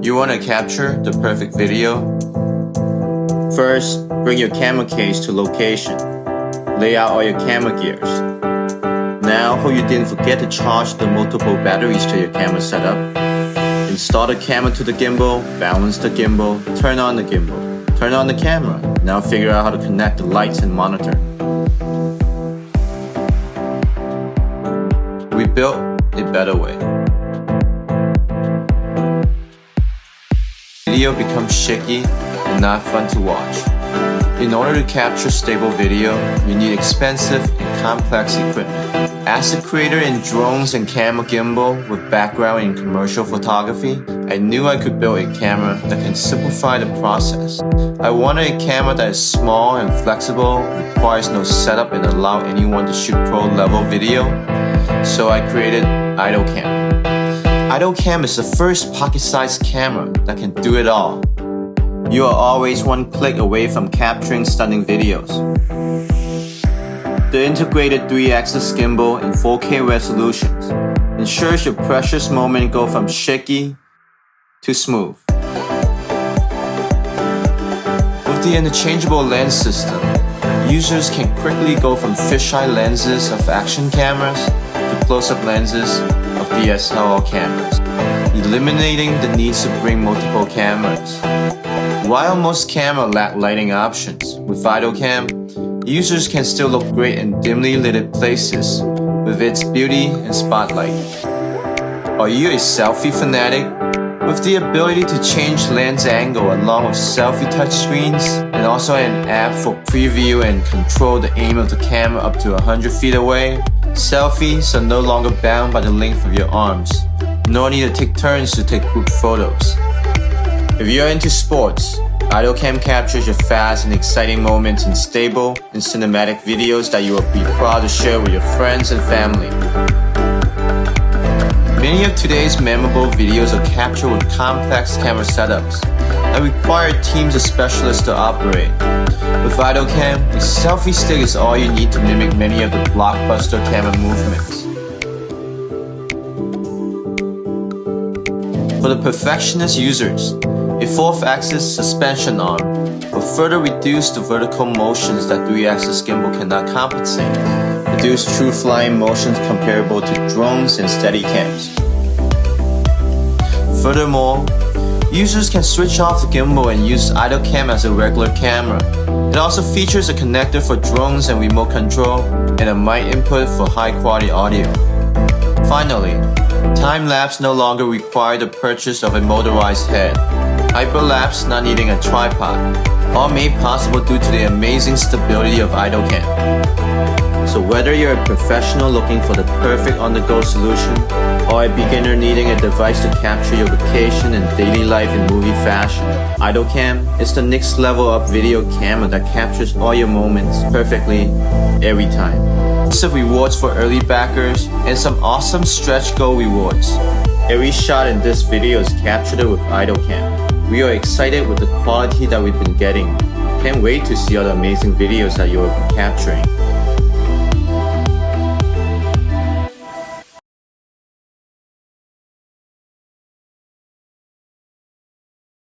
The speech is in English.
You want to capture the perfect video? First, bring your camera case to location. Lay out all your camera gears. Now, hope you didn't forget to charge the multiple batteries to your camera setup. Install the camera to the gimbal, balance the gimbal, turn on the gimbal, turn on the camera. Now figure out how to connect the lights and monitor. We built a better way. Video becomes shaky and not fun to watch. In order to capture stable video, you need expensive and complex equipment. As a creator in drones and camera gimbal with background in commercial photography, I knew I could build a camera that can simplify the process. I wanted a camera that is small and flexible, requires no setup, and allow anyone to shoot pro-level video. So I created Idolcam. Idolcam is the first pocket-sized camera that can do it all. You are always one click away from capturing stunning videos. The integrated 3axis gimbal in 4K resolutions ensures your precious moment go from shaky to smooth. With the interchangeable lens system, users can quickly go from fisheye lenses of action cameras to close-up lenses of DSLR cameras, eliminating the need to bring multiple cameras. While most cameras lack lighting options, with Idolcam, users can still look great in dimly lit places with its beauty and spotlight. Are you a selfie fanatic? With the ability to change lens angle along with selfie touchscreens and also an app for preview and control the aim of the camera up to 100 feet away, selfies are no longer bound by the length of your arms, nor need to take turns to take group photos. If you're into sports, Idolcam captures your fast and exciting moments in stable and cinematic videos that you will be proud to share with your friends and family. Many of today's memorable videos are captured with complex camera setups that require teams of specialists to operate. With Idolcam, a selfie stick is all you need to mimic many of the blockbuster camera movements. For the perfectionist users, a 4th-axis suspension arm will further reduce the vertical motions that 3-axis gimbal cannot compensate, produce true flying motions comparable to drones and Steadicams. Furthermore, users can switch off the gimbal and use Idolcam as a regular camera. It also features a connector for drones and remote control and a mic input for high-quality audio. Finally, time-lapse no longer requires the purchase of a motorized head. Hyperlapse not needing a tripod, all made possible due to the amazing stability of Idolcam. So whether you're a professional looking for the perfect on-the-go solution, or a beginner needing a device to capture your vacation and daily life in movie fashion, Idolcam is the next level up video camera that captures all your moments perfectly every time. Lots of rewards for early backers and some awesome stretch goal rewards. Every shot in this video is captured with Idolcam. We are excited with the quality that we've been getting. Can't wait to see all the amazing videos that you will be capturing.